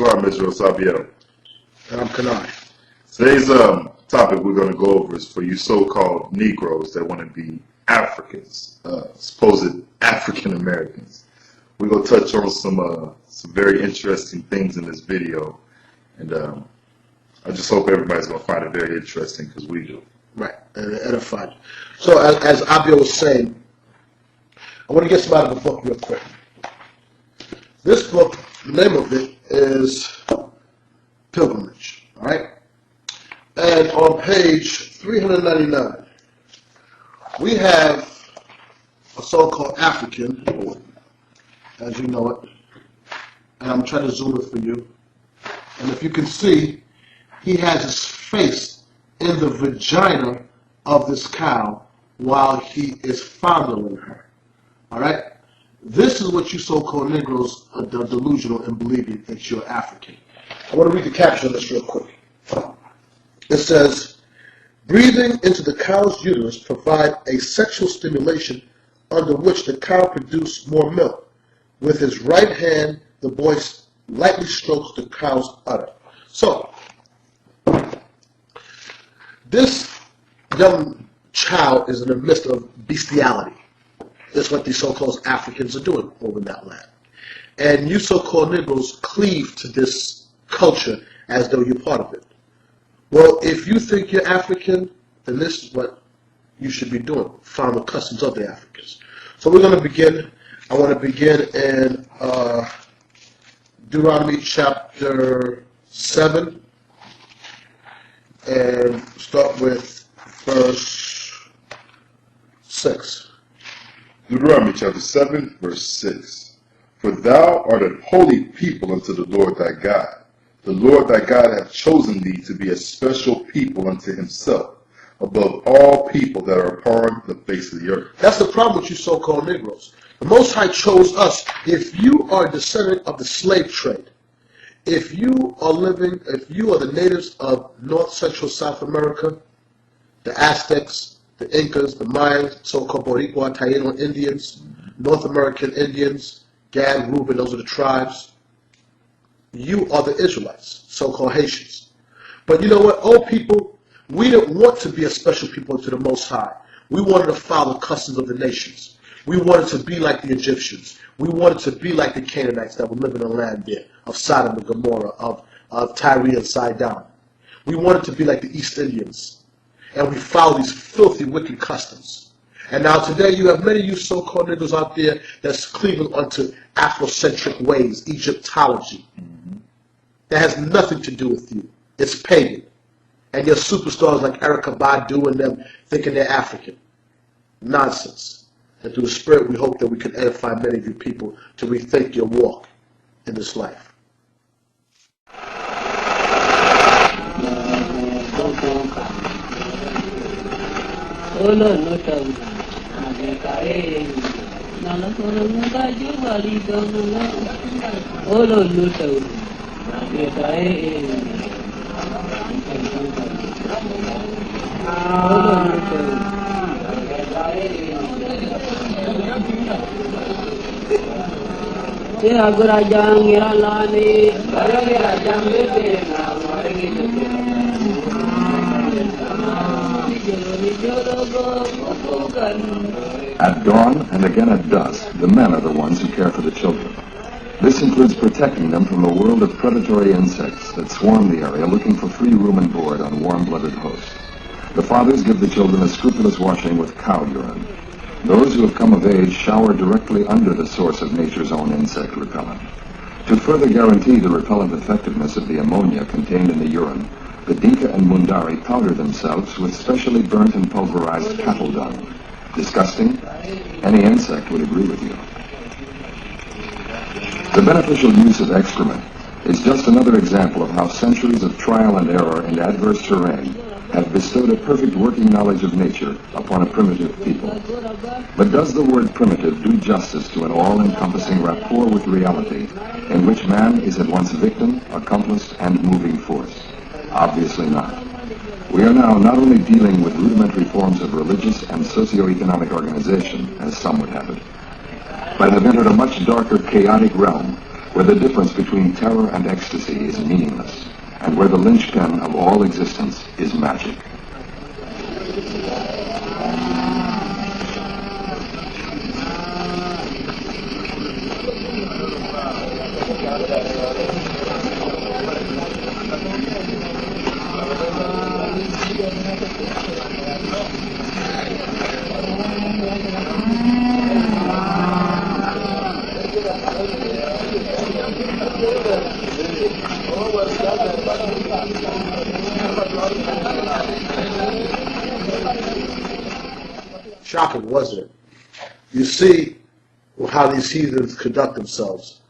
Suar, Mr. Osabiel. And I'm Kanai. Today's topic we're going to go over is for you so-called Negroes that want to be Africans, supposed African Americans. We're going to touch on some very interesting things in this video, and I just hope everybody's going to find it very interesting because we do. Right, and edified. So as Abio was saying, I want to get some out of the book real quick. This book, the name of it is Pilgrimage, all right? And on page 399, we have a so-called African, as you know it, and I'm trying to zoom it for you. And if you can see, he has his face in the vagina of this cow while he is fondling her, all right? This is what you so-called Negroes are delusional in believing that you're African. I want to read the caption of this real quick. It says, breathing into the cow's uterus provide a sexual stimulation under which the cow produces more milk. With his right hand, the boy lightly strokes the cow's udder. So, this young child is in the midst of bestiality. That's what these so-called Africans are doing over in that land. And you so-called Negroes cleave to this culture as though you're part of it. Well, if you think you're African, then this is what you should be doing, follow the customs of the Africans. So we're going to begin. I want to begin in Deuteronomy chapter 7 and start with verse 6. Deuteronomy chapter 7, verse 6. For thou art a holy people unto the Lord thy God. The Lord thy God hath chosen thee to be a special people unto himself, above all people that are upon the face of the earth. That's the problem with you so-called Negroes. The Most High chose us. If you are a descendant of the slave trade, if you are the natives of North Central South America, the Aztecs, the Incas, the Mayans, so-called Boricua, Taino Indians, North American Indians, Gad, Reuben, those are the tribes. You are the Israelites, so-called Haitians. But you know what, old people, we didn't want to be a special people to the Most High. We wanted to follow the customs of the nations. We wanted to be like the Egyptians. We wanted to be like the Canaanites that were living in the land there, of Sodom and Gomorrah, of Tyre and Sidon. We wanted to be like the East Indians. And we follow these filthy, wicked customs. And now today you have many of you so-called niggas out there that's cleaving onto Afrocentric ways, Egyptology. That has nothing to do with you. It's pagan. And your superstars like Erykah Badu and them thinking they're African. Nonsense. And through the Spirit we hope that we can edify many of you people to rethink your walk in this life. At dawn and again at dusk, the men are the ones who care for the children. This includes protecting them from a world of predatory insects that swarm the area looking for free room and board on warm-blooded hosts. The fathers give the children a scrupulous washing with cow urine. Those who have come of age shower directly under the source of nature's own insect repellent. To further guarantee the repellent effectiveness of the ammonia contained in the urine, the Dinka and Mundari powder themselves with specially burnt and pulverized cattle dung. Disgusting? Any insect would agree with you. The beneficial use of excrement is just another example of how centuries of trial and error in adverse terrain have bestowed a perfect working knowledge of nature upon a primitive people. But does the word primitive do justice to an all-encompassing rapport with reality, in which man is at once victim, accomplice, and moving force? Obviously not. We are now not only dealing with rudimentary forms of religious and socio-economic organization, as some would have it, but have entered a much darker, chaotic realm where the difference between terror and ecstasy is meaningless, and where the linchpin of all existence is magic. Shocking, wasn't it? You see how these heathens conduct themselves.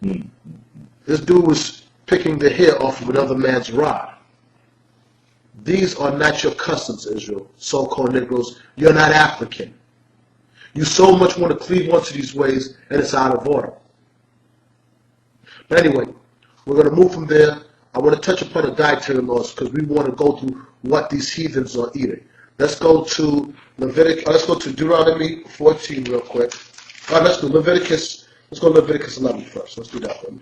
This dude was picking the hair off of another man's rod. These are not your customs, Israel, so-called Negroes. You're not African. You so much want to cleave onto these ways, and it's out of order. But anyway, we're going to move from there. I want to touch upon the dietary laws because we want to go through what these heathens are eating. Let's go to Let's go to Deuteronomy 14 real quick. Let's do Leviticus. Let's go to Leviticus 11 first. Let's do that one.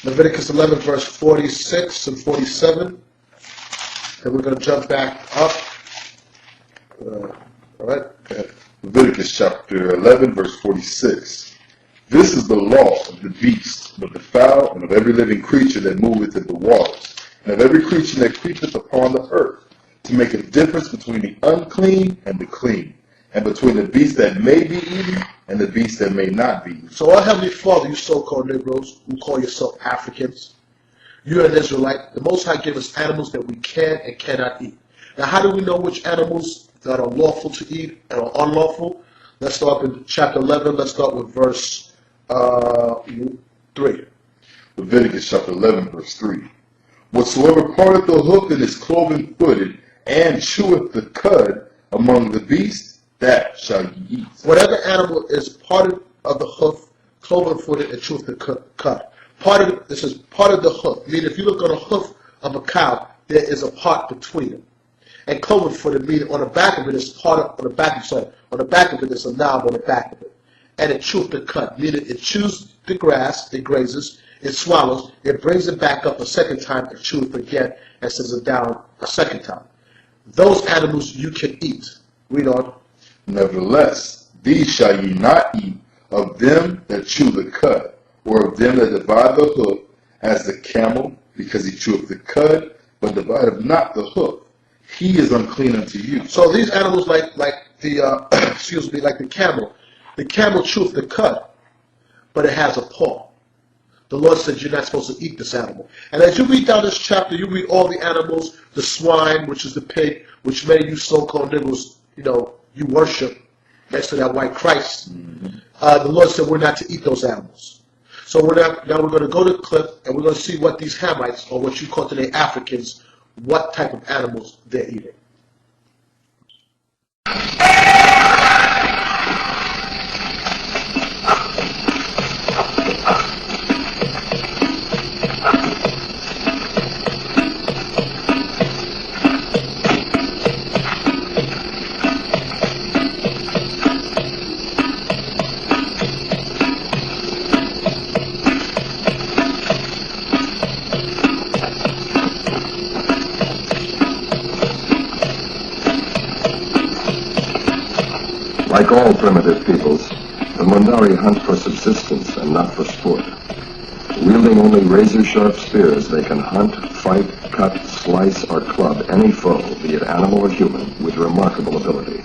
Leviticus 11 verse 46 and 47. And we're going to jump back up. All right. Go ahead. Leviticus chapter 11 verse 46. This is the law of the beast, of the fowl, and of every living creature that moveth in the waters, and of every creature that creepeth upon the earth, to make a difference between the unclean and the clean, and between the beast that may be eaten and the beast that may not be eaten. So our Heavenly Father, you so-called Negroes, who call yourself Africans, you're an Israelite. The Most High gave us animals that we can and cannot eat. Now, how do we know which animals that are lawful to eat and are unlawful? Let's start in chapter 11. Let's start with verse 3. Leviticus chapter 11 verse 3. Whatsoever parteth the hoof and is cloven footed, and cheweth the cud among the beasts, that shall ye eat. Whatever animal is part of the hoof, cloven-footed, and cheweth the cud. This is part of the hoof. I mean, if you look on a hoof of a cow, there is a part between them. And cloven-footed, meaning on the back of it is on the back of it is a knob on the back of it. And it cheweth the cud, meaning it chews the grass, it grazes, it swallows, it brings it back up a second time, it cheweth again, and sends it down a second time. Those animals you can eat. Read on. Nevertheless, these shall ye not eat of them that chew the cud, or of them that divide the hoof, as the camel, because he cheweth the cud, but divideth not the hoof. He is unclean unto you. So these animals, like the like the camel. The camel cheweth the cud, but it has a paw. The Lord said you're not supposed to eat this animal. And as you read down this chapter, you read all the animals, the swine, which is the pig, which many of you so-called Negroes, you worship next to that white Christ. The Lord said we're not to eat those animals. So now we're going to go to the clip, and we're going to see what these Hamites, or what you call today Africans, what type of animals they're eating. Like all primitive peoples, the Mundari hunt for subsistence and not for sport. Wielding only razor-sharp spears, they can hunt, fight, cut, slice, or club any foe, be it animal or human, with remarkable ability.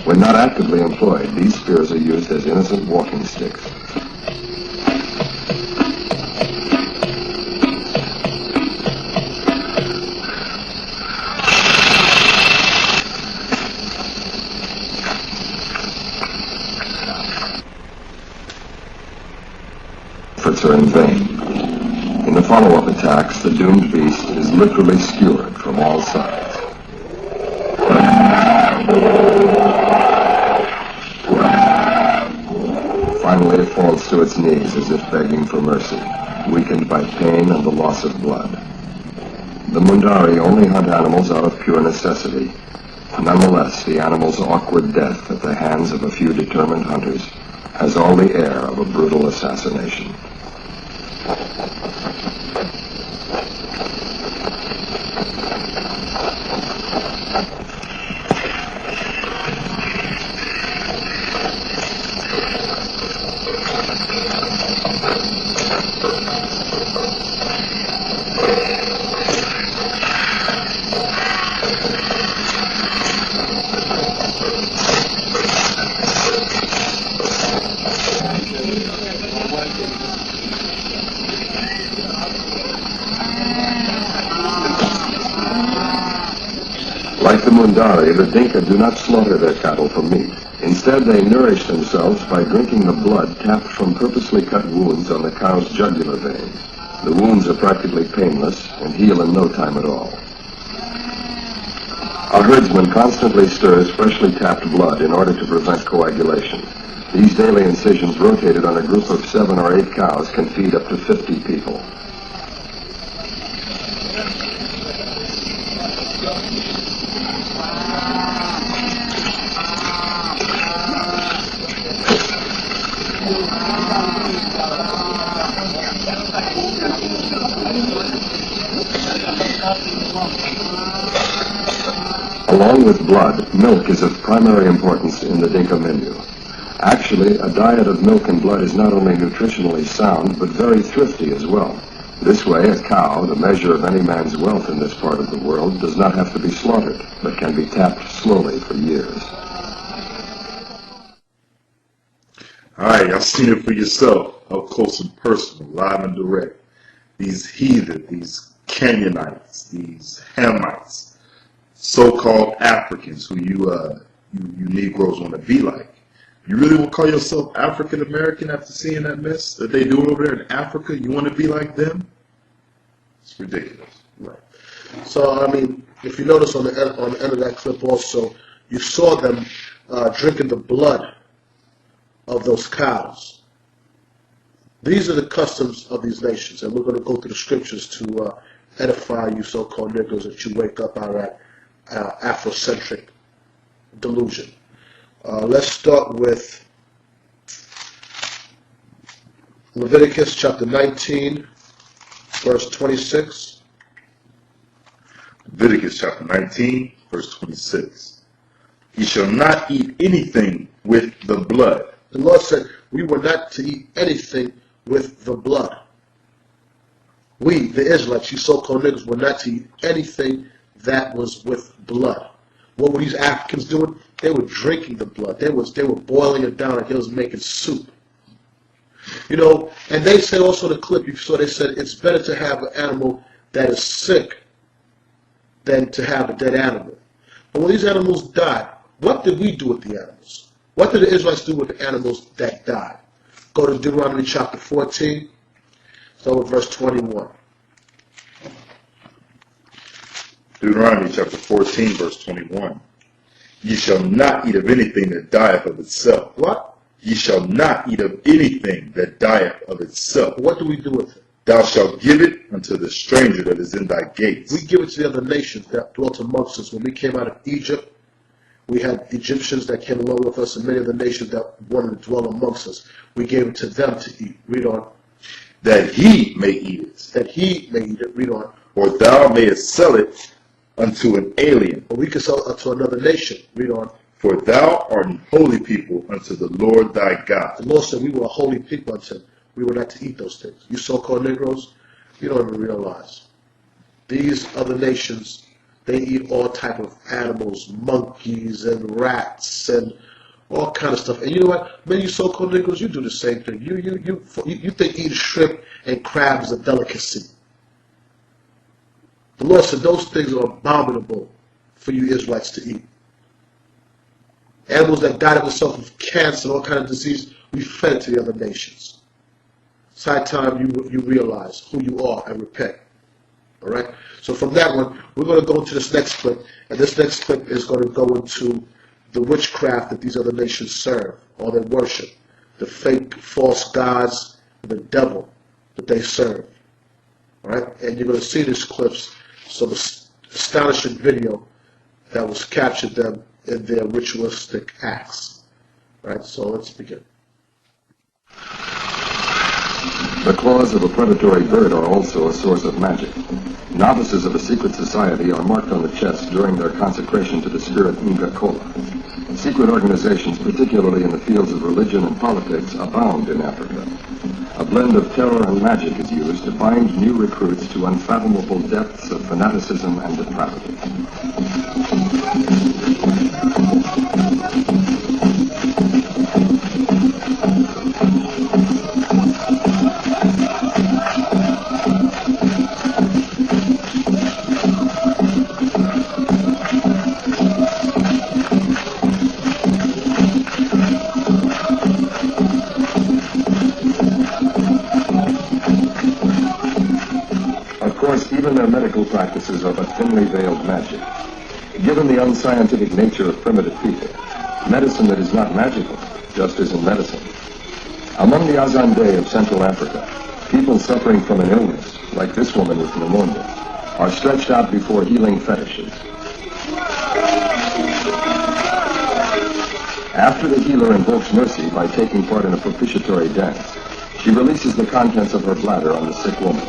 When not actively employed, these spears are used as innocent walking sticks. Efforts are in vain. In the follow-up attacks, the doomed beast is literally skewered from all sides. Finally, it falls to its knees as if begging for mercy, weakened by pain and the loss of blood. The Mundari only hunt animals out of pure necessity. Nonetheless, the animal's awkward death at the hands of a few determined hunters has all the air of a brutal assassination. Like the Mundari, the Dinka do not slaughter their cattle for meat. Instead, they nourish themselves by drinking the blood tapped from purposely cut wounds on the cow's jugular vein. The wounds are practically painless and heal in no time at all. A herdsman constantly stirs freshly tapped blood in order to prevent coagulation. These daily incisions, rotated on a group of 7 or 8 cows, can feed up to 50 people. Along with blood, milk is of primary importance in the Dinka menu. Actually, a diet of milk and blood is not only nutritionally sound, but very thrifty as well. This way, a cow, the measure of any man's wealth in this part of the world, does not have to be slaughtered, but can be tapped slowly for years. All right, y'all seen it for yourself, up close and personal, live and direct. These heathen, these Canaanites, these Hamites, so-called Africans who you Negroes want to be like. You really want to call yourself African American after seeing that mess that they do over there in Africa? You want to be like them? It's ridiculous. Right. So, I mean, if you notice on the end of that clip also, you saw them drinking the blood of those cows. These are the customs of these nations, and we're going to go through the scriptures to edify you so-called Negroes that you wake up out of that Afrocentric delusion. Let's start with Leviticus chapter 19, verse 26. Leviticus chapter 19, verse 26. You shall not eat anything with the blood. The Lord said we were not to eat anything with the blood. We, the Israelites, you so-called niggas, were not to eat anything that was with blood. What were these Africans doing? They were drinking the blood. They were boiling it down like they was making soup. You know, and they said also in the clip you saw, they said it's better to have an animal that is sick than to have a dead animal. But when these animals died, what did we do with the animals? What did the Israelites do with the animals that died? Go to Deuteronomy chapter 14, start with verse 21. Deuteronomy chapter 14, verse 21. Ye shall not eat of anything that dieth of itself. What? Ye shall not eat of anything that dieth of itself. What do we do with it? Thou shalt give it unto the stranger that is in thy gates. We give it to the other nations that dwelt amongst us. When we came out of Egypt, we had Egyptians that came along with us and many of the nations that wanted to dwell amongst us. We gave it to them to eat. Read on. That he may eat it. That he may eat it. Read on. Or thou mayest sell it unto an alien. Or we can sell it to another nation. Read on. For thou art an holy people unto the Lord thy God. The Lord said we were a holy people unto him. We were not to eat those things. You so-called Negroes, you don't even realize. These other nations, they eat all type of animals, monkeys and rats and all kind of stuff. And you know what? Many of you so-called Negroes, you do the same thing. You think eating shrimp and crab is a delicacy. The Lord said those things are abominable for you Israelites to eat. Animals that died of themselves with cancer and all kind of disease, we fed it to the other nations. It's high time you realize who you are and repent. All right? So from that one, we're going to go into this next clip, and this next clip is going to go into the witchcraft that these other nations serve or they worship, the fake false gods, the devil that they serve. All right? And you're going to see these clips, some astonishing video that was captured them in their ritualistic acts. All right? So let's begin. The claws of a predatory bird are also a source of magic. Novices of a secret society are marked on the chest during their consecration to the spirit Nga-Kola. Secret organizations, particularly in the fields of religion and politics, abound in Africa. A blend of terror and magic is used to bind new recruits to unfathomable depths of fanaticism and depravity. Even their medical practices are but thinly veiled magic. Given the unscientific nature of primitive people, medicine that is not magical just isn't medicine. Among the Azande of Central Africa, people suffering from an illness, like this woman with pneumonia, are stretched out before healing fetishes. After the healer invokes mercy by taking part in a propitiatory dance, she releases the contents of her bladder on the sick woman.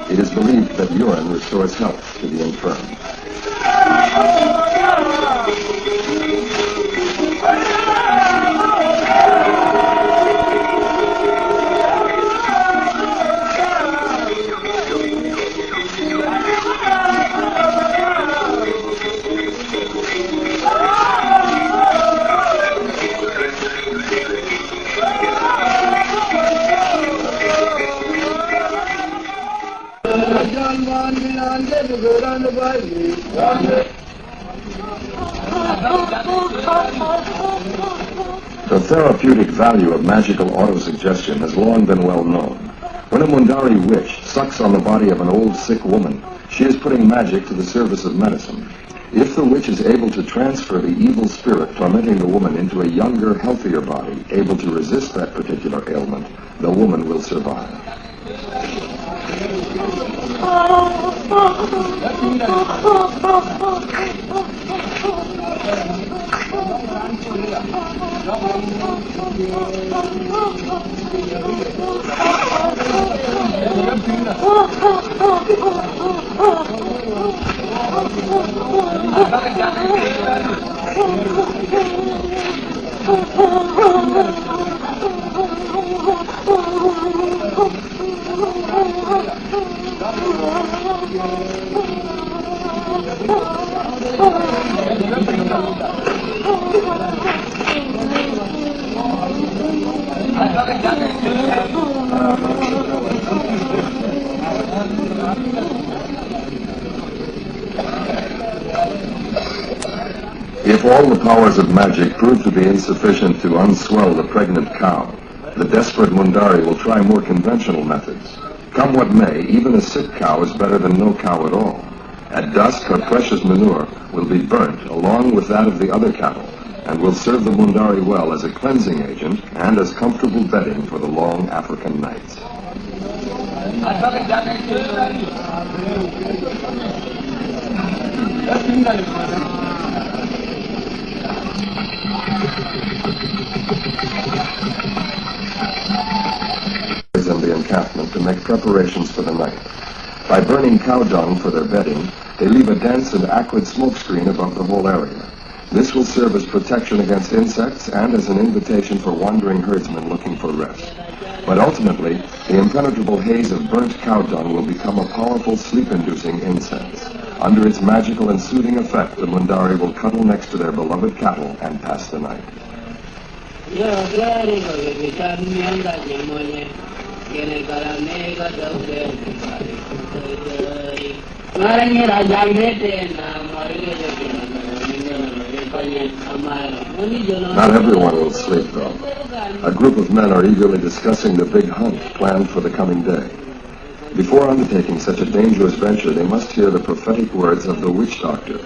It is believed that urine restores health to the infirm. The therapeutic value of magical autosuggestion has long been well known. When a Mundari witch sucks on the body of an old sick woman, she is putting magic to the service of medicine. If the witch is able to transfer the evil spirit tormenting the woman into a younger, healthier body, able to resist that particular ailment, the woman will survive. If all the powers of magic prove to be insufficient to unswell the pregnant cow, the desperate Mundari will try more conventional methods. Come what may, even a sick cow is better than no cow at all. At dusk, her precious manure will be burnt along with that of the other cattle, and will serve the Mundari well as a cleansing agent and as comfortable bedding for the long African nights. In the encampment to make preparations for the night. By burning cow dung for their bedding, they leave a dense and acrid smoke screen above the whole area. This will serve as protection against insects and as an invitation for wandering herdsmen looking for rest. But ultimately, the impenetrable haze of burnt cow dung will become a powerful sleep-inducing incense. Under its magical and soothing effect, the Mundari will cuddle next to their beloved cattle and pass the night. Not everyone will sleep, though. A group of men are eagerly discussing the big hunt planned for the coming day. Before undertaking such a dangerous venture, they must hear the prophetic words of the witch doctor.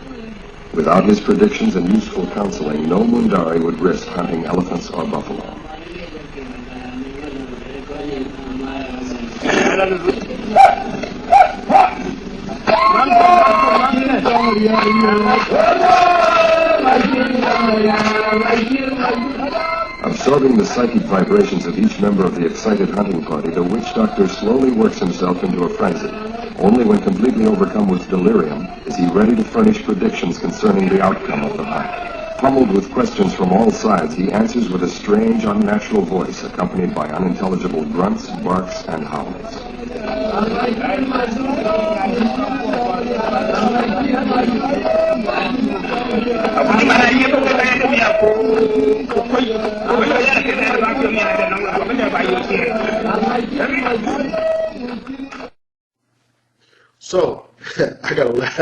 Without his predictions and useful counseling, no Mundari would risk hunting elephants or buffalo. A Absorbing the psychic vibrations of each member of the excited hunting party, the witch doctor slowly works himself into a frenzy. Only when completely overcome with delirium is he ready to furnish predictions concerning the outcome of the hunt. Pummeled with questions from all sides, he answers with a strange, unnatural voice, accompanied by unintelligible grunts, barks, and howls. So, I got to laugh.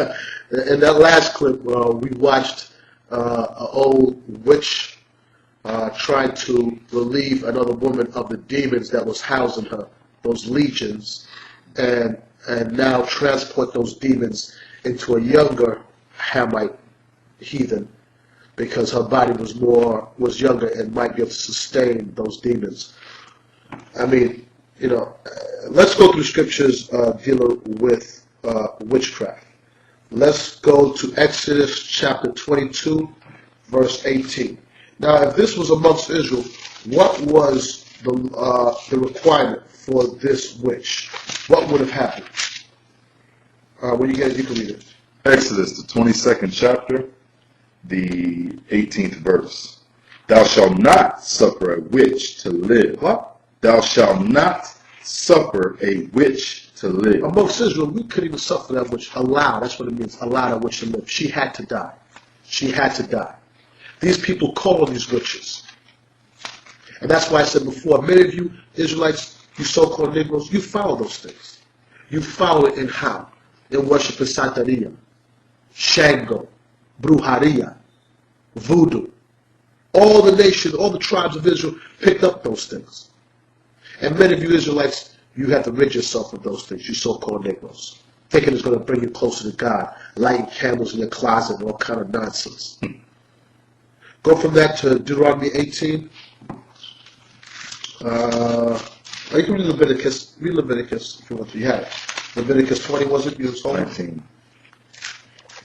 In that last clip, we watched an old witch trying to relieve another woman of the demons that was housing her, those legions, and now transport those demons into a younger Hamite heathen, because her body was younger and might be able to sustain those demons. I mean, let's go through scriptures dealing with witchcraft. Let's go to Exodus chapter 22, verse 18. Now, if this was amongst Israel, what was the requirement for this witch? What would have happened? When you get it, you can read it. Exodus, the 22nd chapter, the 18th verse. Thou shalt not suffer a witch to live. What? Thou shalt not suffer a witch to live. Amongst Israel, we couldn't even suffer that witch. Allow, that's what it means. Allow that witch to live. She had to die. She had to die. These people call on these witches. And that's why I said before, many of you Israelites, you so-called Negroes, you follow those things. You follow it in how? In worship of Santeria, Shango, Brujeria, Voodoo. All the nations, all the tribes of Israel picked up those things. And many of you Israelites, you have to rid yourself of those things, you so-called Negroes. Thinking it's going to bring you closer to God, lighting candles in your closet and all kind of nonsense. Go from that to Deuteronomy 18. You can read Leviticus. Read Leviticus if you want to. You have it. Leviticus 20, was it? You was holding? 19.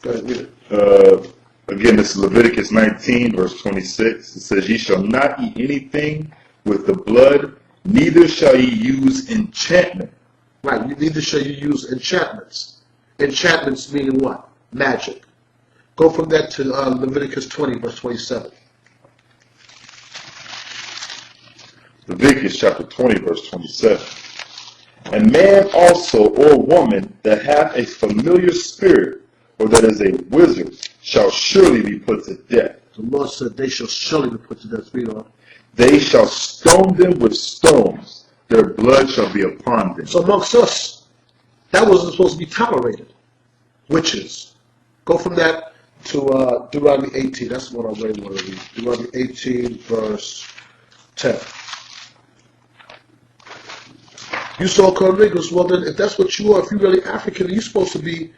Go ahead, read it. Again, this is Leviticus 19, verse 26. It says, Ye shall not eat anything with the blood, neither shall ye use enchantment. Right, neither shall you use enchantments. Enchantments meaning what? Magic. Go from that to Leviticus 20, verse 27. Leviticus chapter 20, verse 27. And man also or woman that hath a familiar spirit, or that is a wizard, shall surely be put to death. The Lord said they shall surely be put to death. Read on. They shall stone them with stones. Their blood shall be upon them. So amongst us, that wasn't supposed to be tolerated. Witches. Go from that to Deuteronomy 18. That's what I really want to read. Deuteronomy 18, verse 10. You so-called Negroes, well then, if that's what you are, if you're really African, you're supposed to be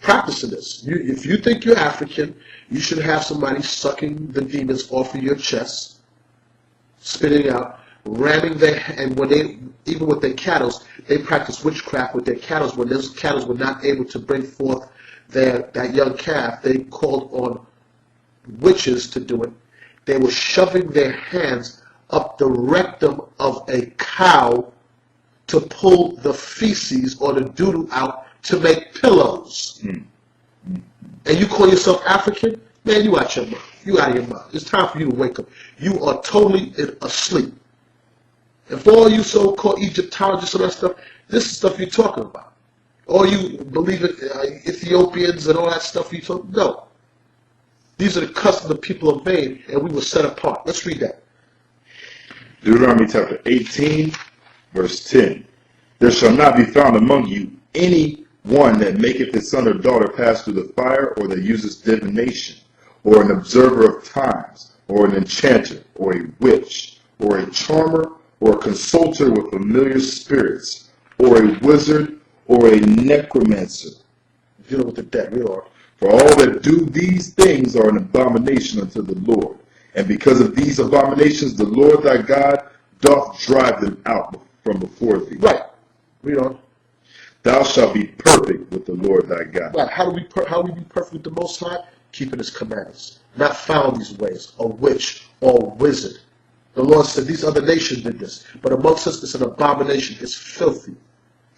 practicing this. If you think you're African, you should have somebody sucking the demons off of your chest, spitting out, ramming their, and when they, even with their cattle, they practice witchcraft with their cattle. When those cattle were not able to bring forth that young calf, they called on witches to do it. They were shoving their hands up the rectum of a cow to pull the feces or the doodle out to make pillows. And you call yourself African? Man, you out your mind. You out of your mind. It's time for you to wake up. You are totally asleep. And for all you so-called Egyptologists and that stuff, this is stuff you're talking about. All you believe in Ethiopians and all that stuff you talk. No. These are the customs the people have made, and we were set apart. Let's read that. Deuteronomy chapter 18, verse 10. There shall not be found among you any one that maketh his son or daughter pass through the fire, or that uses divination, or an observer of times, or an enchanter, or a witch, or a charmer, or a consulter with familiar spirits, or a wizard, or a necromancer. Dealing with the dead, we are. For all that do these things are an abomination unto the Lord. And because of these abominations, the Lord thy God doth drive them out from before thee. Right. Read on. Thou shalt be perfect with the Lord thy God. Right. How do we be perfect with the Most High? keeping his commands, not found these ways, a witch or wizard. The Lord said these other nations did this, but amongst us it's an abomination. It's filthy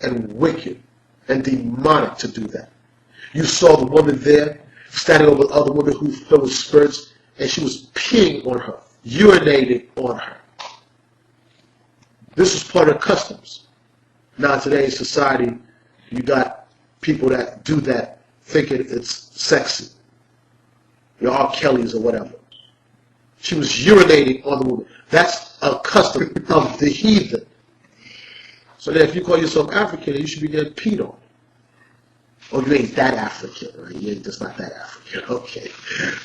and wicked and demonic to do that. You saw the woman there standing over the other woman who filled with spirits, and she was peeing on her, urinating on her. This was part of customs. Now, today's society, you got people that do that thinking it's sexy. Your R. Kellys or whatever. She was urinating on the woman. That's a custom of the heathen. So then if you call yourself African, you should be getting peed on. Oh, you ain't that African, right? You ain't just not that African. Okay.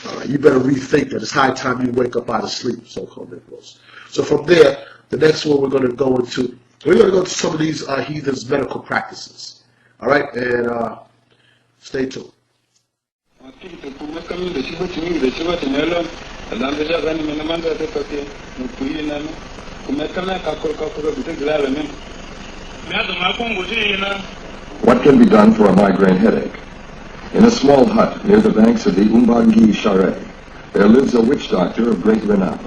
All right. You better rethink that. It's high time you wake up out of sleep, so-called Negroes. So from there, the next one we're going to go into, some of these heathens' medical practices. All right? And stay tuned. What can be done for a migraine headache? In a small hut near the banks of the Umbangi Share, there lives a witch doctor of great renown.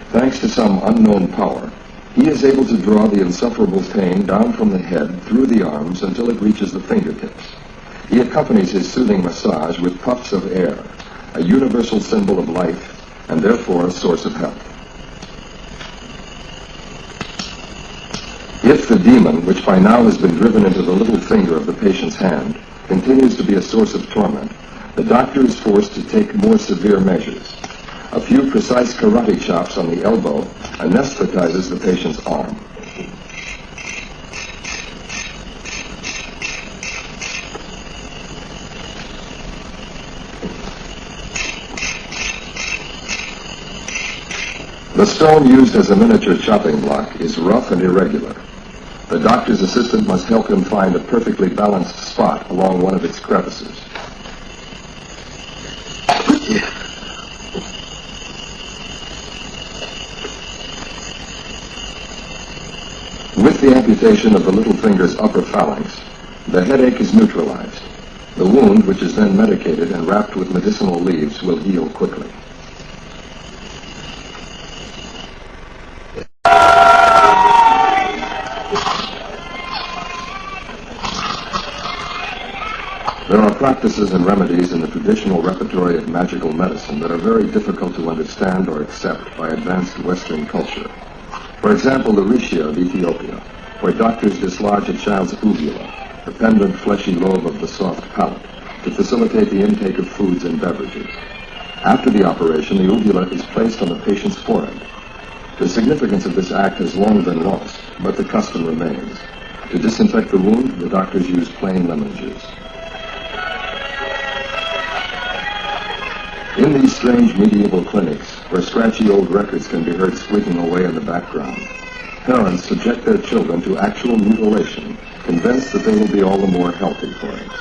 Thanks to some unknown power, he is able to draw the insufferable pain down from the head through the arms until it reaches the fingertips. He accompanies his soothing massage with puffs of air, a universal symbol of life and therefore a source of health. If the demon, which by now has been driven into the little finger of the patient's hand, continues to be a source of torment, the doctor is forced to take more severe measures. A few precise karate chops on the elbow anesthetizes the patient's arm. The stone used as a miniature chopping block is rough and irregular. The doctor's assistant must help him find a perfectly balanced spot along one of its crevices. With the amputation of the little finger's upper phalanx, the headache is neutralized. The wound, which is then medicated and wrapped with medicinal leaves, will heal quickly. There are practices and remedies in the traditional repertory of magical medicine that are very difficult to understand or accept by advanced Western culture. For example, the Rishya of Ethiopia, where doctors dislodge a child's uvula, the pendant fleshy lobe of the soft palate, to facilitate the intake of foods and beverages. After the operation, the uvula is placed on the patient's forehead. The significance of this act has long been lost, but the custom remains. To disinfect the wound, the doctors use plain lemon juice. In these strange medieval clinics, where scratchy old records can be heard squeaking away in the background, parents subject their children to actual mutilation, convinced that they will be all the more healthy for it.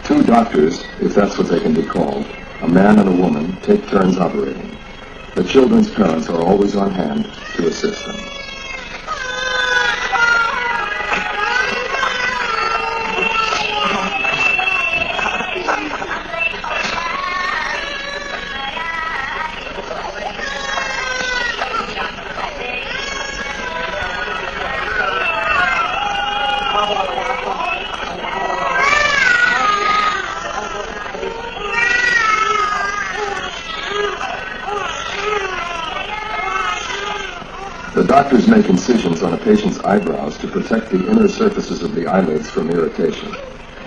Two doctors, if that's what they can be called, a man and a woman, take turns operating. The children's parents are always on hand to assist them. The doctors make incisions on a patient's eyebrows to protect the inner surfaces of the eyelids from irritation.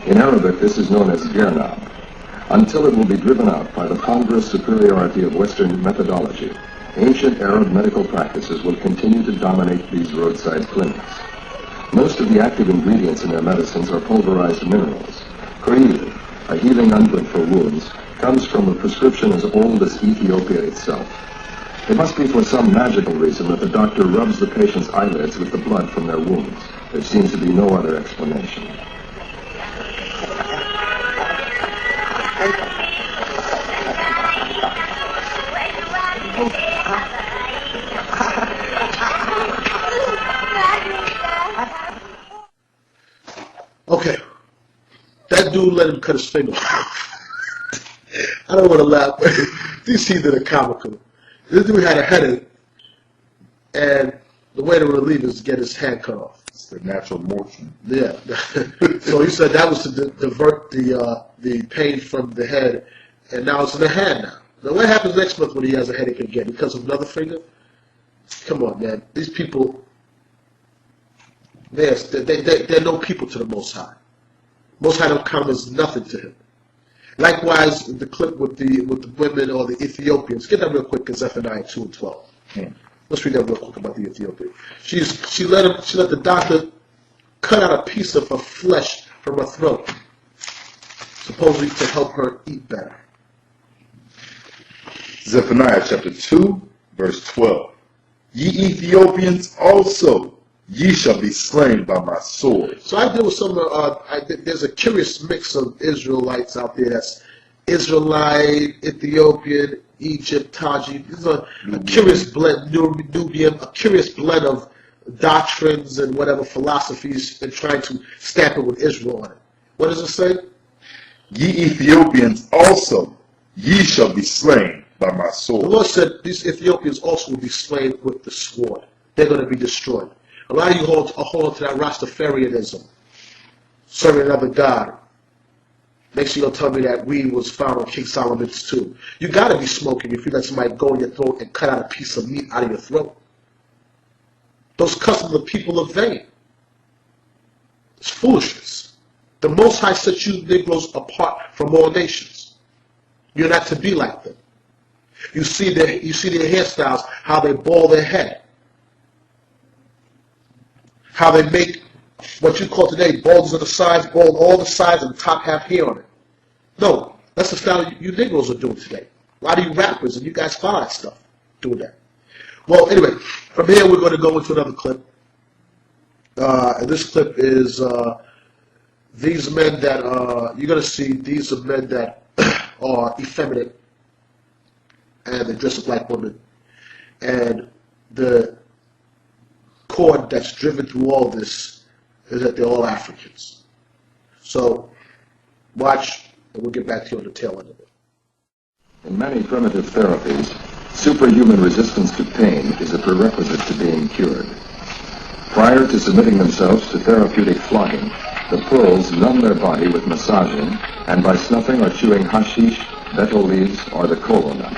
In Arabic, this is known as gernab. Until it will be driven out by the ponderous superiority of Western methodology, ancient Arab medical practices will continue to dominate these roadside clinics. Most of the active ingredients in their medicines are pulverized minerals. Qur'il, a healing unguent for wounds, comes from a prescription as old as Ethiopia itself. It must be for some magical reason that the doctor rubs the patient's eyelids with the blood from their wounds. There seems to be no other explanation. Okay. let him cut his finger off. I don't want to laugh, but these heathen are comical. This dude had a headache, and the way to relieve it is to get his hand cut off. It's the natural motion. Yeah. So he said that was to divert the pain from the head, and now it's in the hand now. Now what happens next month when he has a headache again because of another finger? Come on, man. These people, they're no people to the Most High. Most High don't count as nothing to him. Likewise, the clip with the women or the Ethiopians. Get that real quick in Zephaniah 2:12. Let's read that real quick about the Ethiopian. She let the doctor cut out a piece of her flesh from her throat, supposedly to help her eat better. Zephaniah chapter 2, verse 12. Ye Ethiopians also, ye shall be slain by my sword. So I deal with some. There's a curious mix of Israelites out there. That's Israelite, Ethiopian, Egypt, Taji. This is a curious blend, Nubian, a curious blend of doctrines and whatever philosophies, and trying to stamp it with Israel on it. What does it say? Ye Ethiopians also, ye shall be slain by my The sword. Lord said these Ethiopians also will be slain with the sword. They're going to be destroyed. A lot of you hold to that Rastafarianism, serving another god. Next thing you'll tell me that weed was found on King Solomon's tomb. You got to be smoking if you let somebody go in your throat and cut out a piece of meat out of your throat. Those customs of the people are vain. It's foolishness. The Most High set you Negroes apart from all nations. You're not to be like them. You see their hairstyles, how they bald their head, how they make what you call today baldness on the sides, bald all the sides, and the top half hair on it. No, that's the style you Negroes are doing today. A lot of you rappers and you guys follow that stuff, doing that. Well, anyway, from here we're going to go into another clip. And this clip is these men that you're going to see. These are men that are effeminate, and they dress up like women. And the cord that's driven through all this is that they're all Africans. So watch, and we'll get back to you on the tail end of it. In many primitive therapies, superhuman resistance to pain is a prerequisite to being cured. Prior to submitting themselves to therapeutic flogging, the Purls numb their body with massaging and by snuffing or chewing hashish, betel leaves, or the kolo nut.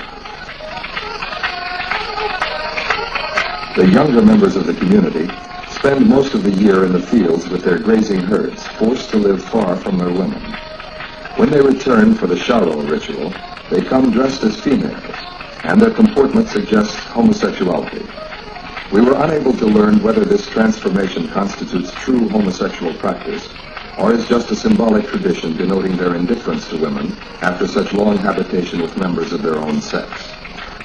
The younger members of the community spend most of the year in the fields with their grazing herds, forced to live far from their women. When they return for the Sharo ritual, they come dressed as females, and their comportment suggests homosexuality. We were unable to learn whether this transformation constitutes true homosexual practice, or is just a symbolic tradition denoting their indifference to women after such long habitation with members of their own sex.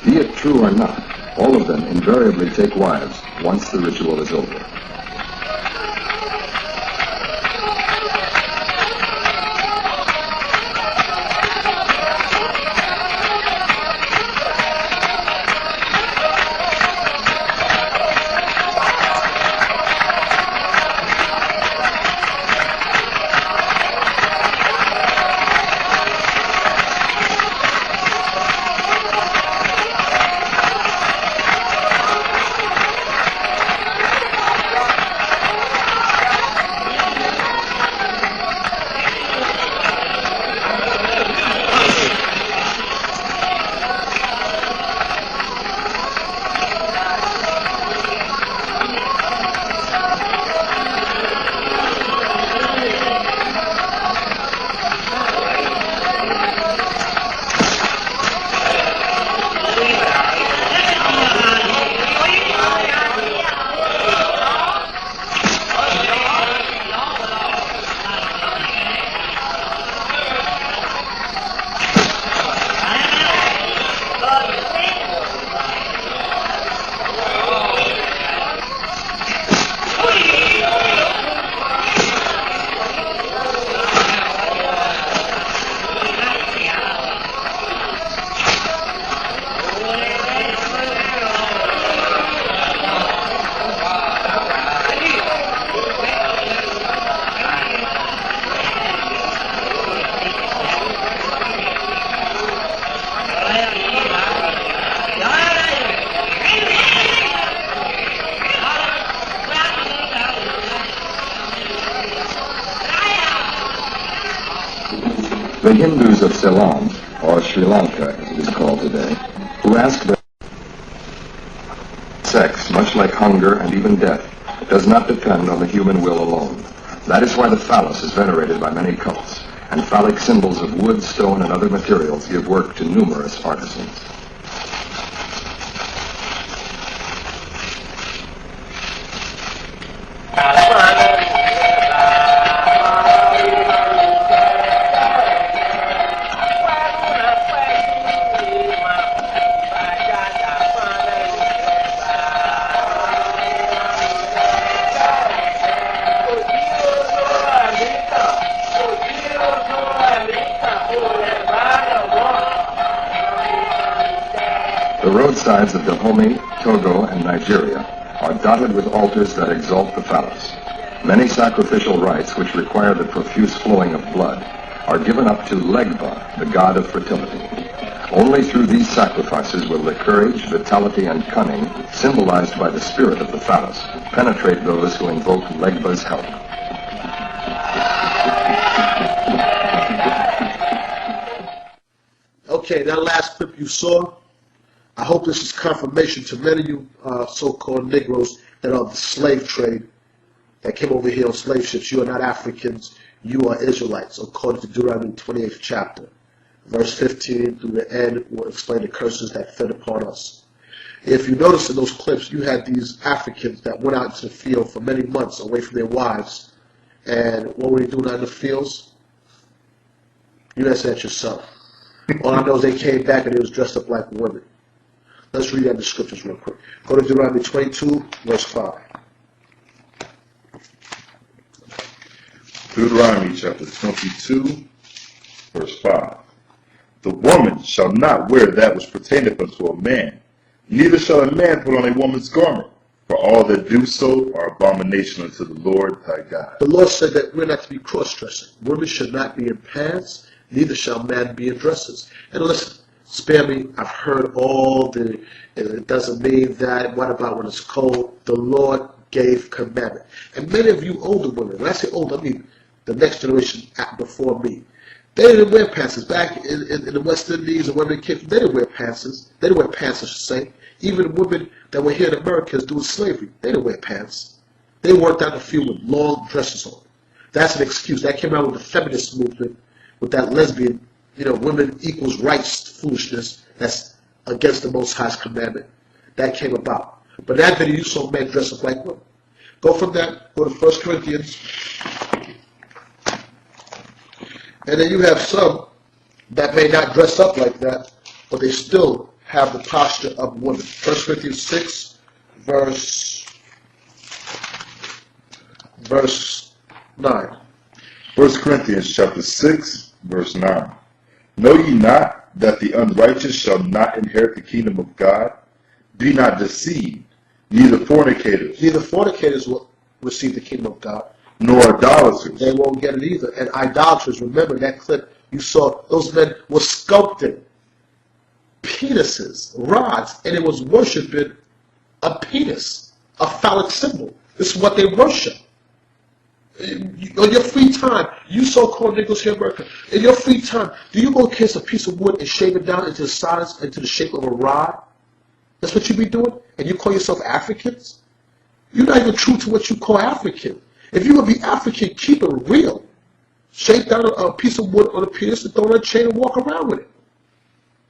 Be it true or not, all of them invariably take wives once the ritual is over. the Hindus of Ceylon, or Sri Lanka as it is called today, who ask that sex, much like hunger and even death, does not depend on the human will alone. That is why the phallus is venerated by many cults, and phallic symbols of wood, stone, and other materials give work to numerous artisans. The roadsides of Dahomey, Togo, and Nigeria are dotted with altars that exalt the phallus. Many sacrificial rites, which require the profuse flowing of blood, are given up to Legba, the god of fertility. Only through these sacrifices will the courage, vitality, and cunning, symbolized by the spirit of the phallus, penetrate those who invoke Legba's help. Okay, that last clip you saw, I hope this is confirmation to many of you so-called Negroes that are the slave trade that came over here on slave ships. You are not Africans, you are Israelites, according to Deuteronomy 28th chapter. Verse 15 through the end will explain the curses that fell upon us. If you notice in those clips, you had these Africans that went out into the field for many months away from their wives. And what were they doing out in the fields? You answer that yourself. All I know is they came back and they was dressed up like women. Let's read that in the scriptures real quick. Go to Deuteronomy 22, verse 5. Deuteronomy chapter 22, verse 5. The woman shall not wear that which pertaineth unto a man, neither shall a man put on a woman's garment, for all that do so are abomination unto the Lord thy God. The Lord said that we're not to be cross-dressing. Women should not be in pants, neither shall man be in dresses. And listen, spare me, I've heard all the, it doesn't mean that, what about when it's cold? The Lord gave commandment. And many of you older women, when I say older, I mean the next generation before me, they didn't wear pants. Back in the West Indies and where they came from, they didn't wear pants. They didn't wear pants, I should say. Even women that were here in America doing slavery, they didn't wear pants. They worked out in the field with long dresses on. That's an excuse. That came out with the feminist movement, with that lesbian, women equals rights foolishness that's against the Most High's commandment. That came about. But that video, you saw men dress up like women. Go from that, go to 1 Corinthians. And then you have some that may not dress up like that, but they still have the posture of women. 1 Corinthians 6, verse 9. 1 Corinthians chapter 6, verse 9. Know ye not that the unrighteous shall not inherit the kingdom of God? Be not deceived, neither fornicators. Neither fornicators will receive the kingdom of God, nor idolaters. They won't get it either. And idolaters, remember that clip you saw, those men were sculpting penises, rods, and it was worshiping a penis, a phallic symbol. This is what they worship. On your free time, you so-called Negroes here in America, in your free time, do you go kiss a piece of wood and shave it down into the size, into the shape of a rod? That's what you be doing? And you call yourself Africans? You're not even true to what you call African. If you're going to be African, keep it real. Shake down a piece of wood on a penis and throw on a chain and walk around with it.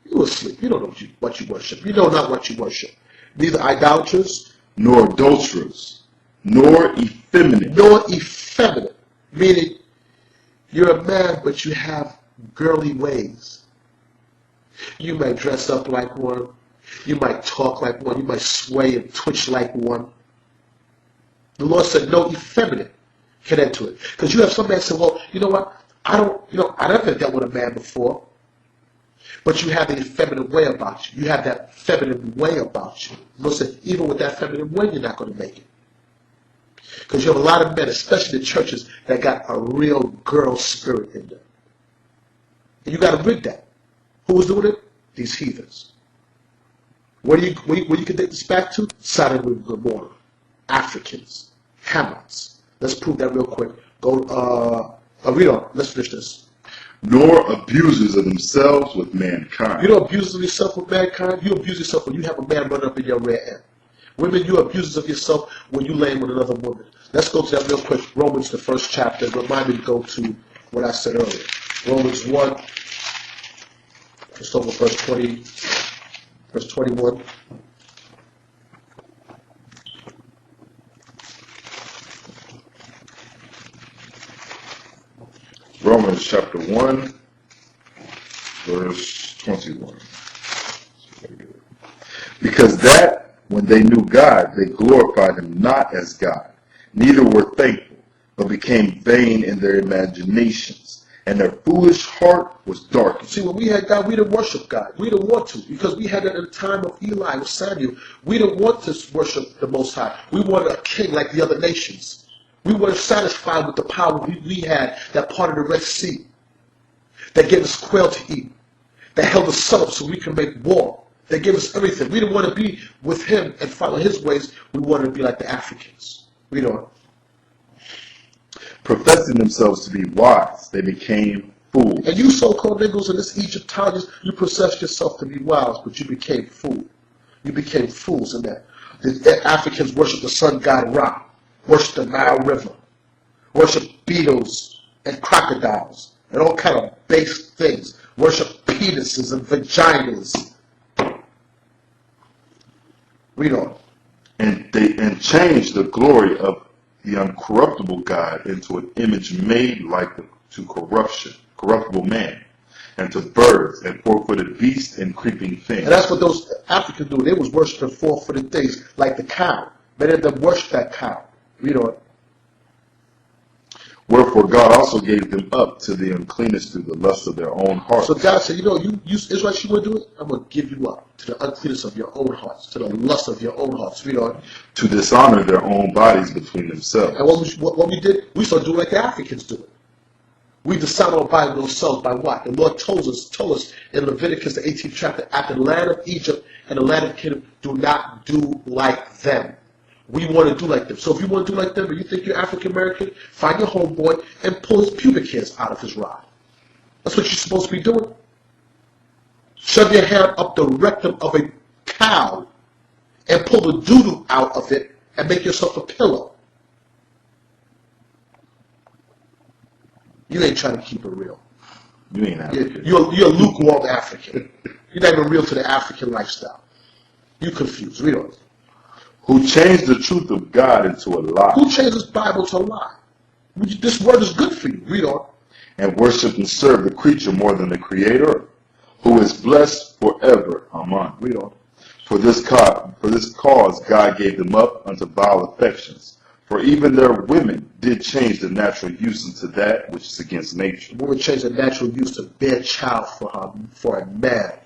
You asleep. You don't know what you worship. You know not what you worship. Neither idolaters, nor adulterers, nor effeminate. Nor effeminate. Meaning, you're a man, but you have girly ways. You might dress up like one. You might talk like one. You might sway and twitch like one. The Lord said, no effeminate can enter it. Because you have some man say, well, you know what? I never dealt with a man before. But you have the effeminate way about you. You have that feminine way about you. The Lord said, even with that feminine way, you're not going to make it. Because you have a lot of men, especially in churches, that got a real girl spirit in them. And you got to rid that. Who was doing it? These heathens. Where you can take this back to? Sodom and Gomorrah. Africans, Hamites. Let's prove that real quick. Go, read on. Let's finish this. nor abusers of themselves with mankind. You don't abuse yourself with mankind. You abuse yourself when you have a man run up in your rear end. Women, you abuse of yourself when you laying with another woman. Let's go to that real quick. Romans, the first chapter. Remind me to go to what I said earlier. Romans 1, just over verse 20, verse 21. Romans chapter 1, verse 21. Because that when they knew God, they glorified him not as God, neither were thankful, but became vain in their imaginations, and their foolish heart was darkened. See, when we had God, we didn't worship God. We didn't want to, because we had it in the time of Eli with Samuel. We didn't want to worship the Most High. We wanted a king like the other nations. We weren't satisfied with the power we had that part of the Red Sea, that gave us quail to eat, that held us up so we could make war. They gave us everything. We didn't want to be with him and follow his ways. We wanted to be like the Africans. We don't. Professing themselves to be wise, they became fools. And you so-called Negroes in this Egyptologists, you professed yourself to be wise, but you became fooled. You became fools in that. The Africans worship the sun god Ra, worship the Nile River, worship beetles and crocodiles and all kind of base things. Worship penises and vaginas. Read on. And changed the glory of the uncorruptible God into an image made like to corruptible man, and to birds and four-footed beasts and creeping things. And that's what those Africans do. They was worshiping four-footed things like the cow. Many of them worship that cow. Read on. Wherefore God also gave them up to the uncleanness through the lust of their own hearts. So God said, you Israelites, you want to do it? I'm going to give you up to the uncleanness of your own hearts, to the lust of your own hearts. Read on. To dishonor their own bodies between themselves. And what we did, we started doing like the Africans do it. We dishonor our body with ourselves by what? The Lord told us in Leviticus, the 18th chapter, at the land of Egypt and the land of Canaan, do not do like them. We want to do like them. So if you want to do like them and you think you're African American, find your homeboy and pull his pubic hairs out of his rod. That's what you're supposed to be doing. Shove your hand up the rectum of a cow and pull the doo-doo out of it and make yourself a pillow. You ain't trying to keep it real. You ain't African. You're a lukewarm African. You're not even real to the African lifestyle. You confused. Read on. Who changed the truth of God into a lie. Who changed this Bible to a lie? This word is good for you. Read on. And worship and serve the creature more than the Creator, who is blessed forever. Amen. Read on. For this cause God gave them up unto vile affections. For even their women did change the natural use into that which is against nature. Women change the natural use to bear child for a man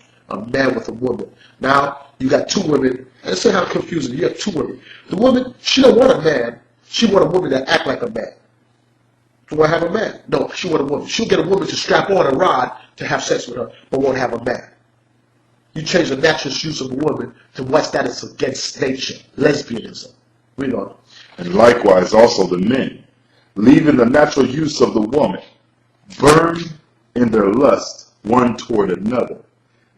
with a woman. Now you got two women. And see how confusing. You have two women. The woman, she don't want a man. She want a woman that act like a man. She want to have a man. No, she want a woman. She'll get a woman to strap on a rod to have sex with her, but won't have a man. You change the natural use of a woman to what's that is against nature. Lesbianism. Read on. And likewise also the men, leaving the natural use of the woman, burn in their lust one toward another.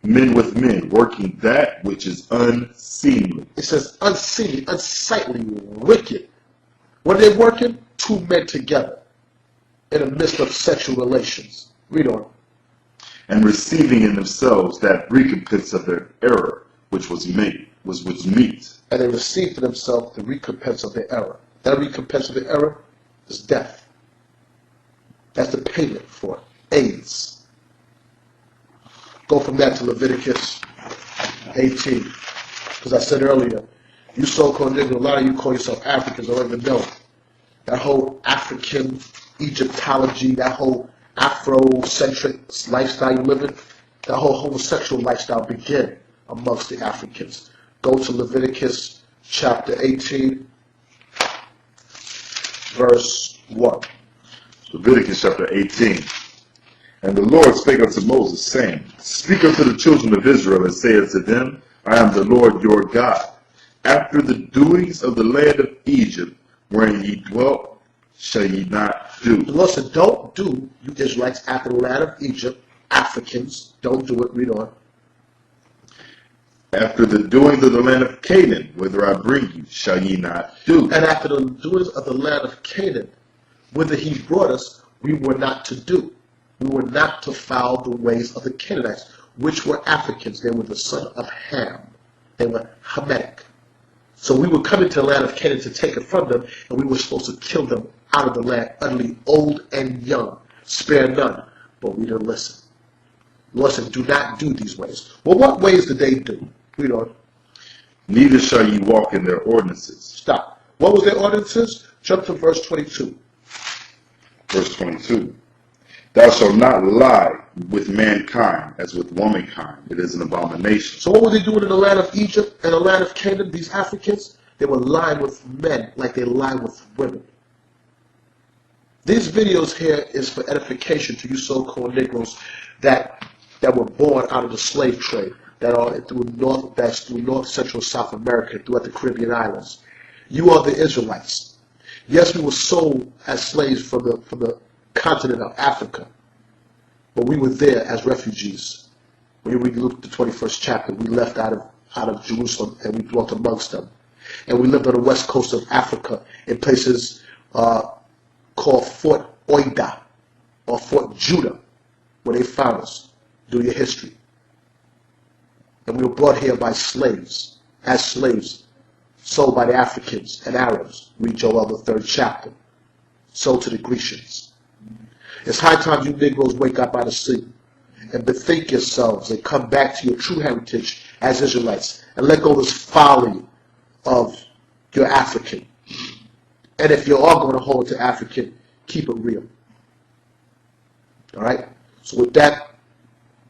Men with men, working that which is unseemly. It says unseemly, unsightly, wicked. What are they working? Two men together in the midst of sexual relations. Read on. And receiving in themselves that recompense of their error, which was meat. And they received for themselves the recompense of their error. That recompense of their error is death. That's the payment for AIDS. Go from that to Leviticus 18. Because I said earlier, you so-called Negro, a lot of you call yourself Africans, I don't even know. That whole African Egyptology, that whole Afrocentric lifestyle you live in, that whole homosexual lifestyle began amongst the Africans. Go to Leviticus chapter 18, verse 1. Leviticus chapter 18. And the Lord spake unto Moses, saying, Speak unto the children of Israel, and say unto them, I am the Lord your God. After the doings of the land of Egypt, wherein ye dwelt, shall ye not do. The Lord said, don't do, you Israelites, after the land of Egypt, Africans, don't do it. Read on. After the doings of the land of Canaan, whither I bring you, shall ye not do. And after the doings of the land of Canaan, whither he brought us, we were not to do. We were not to follow the ways of the Canaanites, which were Africans. They were the son of Ham. They were Hamitic. So we were coming to the land of Canaan to take it from them, and we were supposed to kill them out of the land, utterly old and young, spare none. But we didn't listen. The Lord said, do not do these ways. Well, what ways did they do? Read on. Neither shall ye walk in their ordinances. Stop. What was their ordinances? Jump to verse 22. Verse 22. Thou shalt not lie with mankind as with womankind. It is an abomination. So what were they doing in the land of Egypt and the land of Canaan, these Africans? They were lying with men like they lie with women. These videos here is for edification to you so-called Negroes that were born out of the slave trade, that's through North, Central, South America, throughout the Caribbean islands. You are the Israelites. Yes, we were sold as slaves from the continent of Africa, but we were there as refugees. When you read Luke, the 21st chapter, we left out of Jerusalem and we dwelt amongst them. And we lived on the west coast of Africa in places called Fort Oida or Fort Judah, where they found us. Do your history. And we were brought here by slaves, as slaves, sold by the Africans and Arabs. Read Joel, the 3rd chapter. Sold to the Grecians. It's high time you Negroes wake up out of sleep and bethink yourselves and come back to your true heritage as Israelites and let go of this folly of your African. And if you are going to hold to African, keep it real. All right? So with that,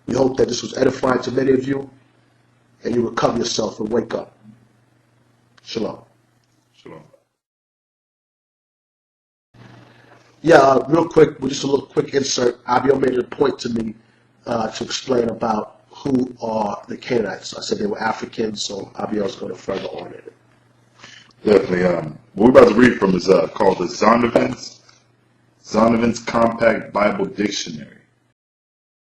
we hope that this was edifying to many of you and you recover yourself and wake up. Shalom. Shalom. Yeah, real quick, just a little quick insert. Abiel made it a point to me to explain about who are the Canaanites. I said they were Africans, so Abiel's going to further on it. Definitely. What we're about to read from is called the Zondervan's Compact Bible Dictionary.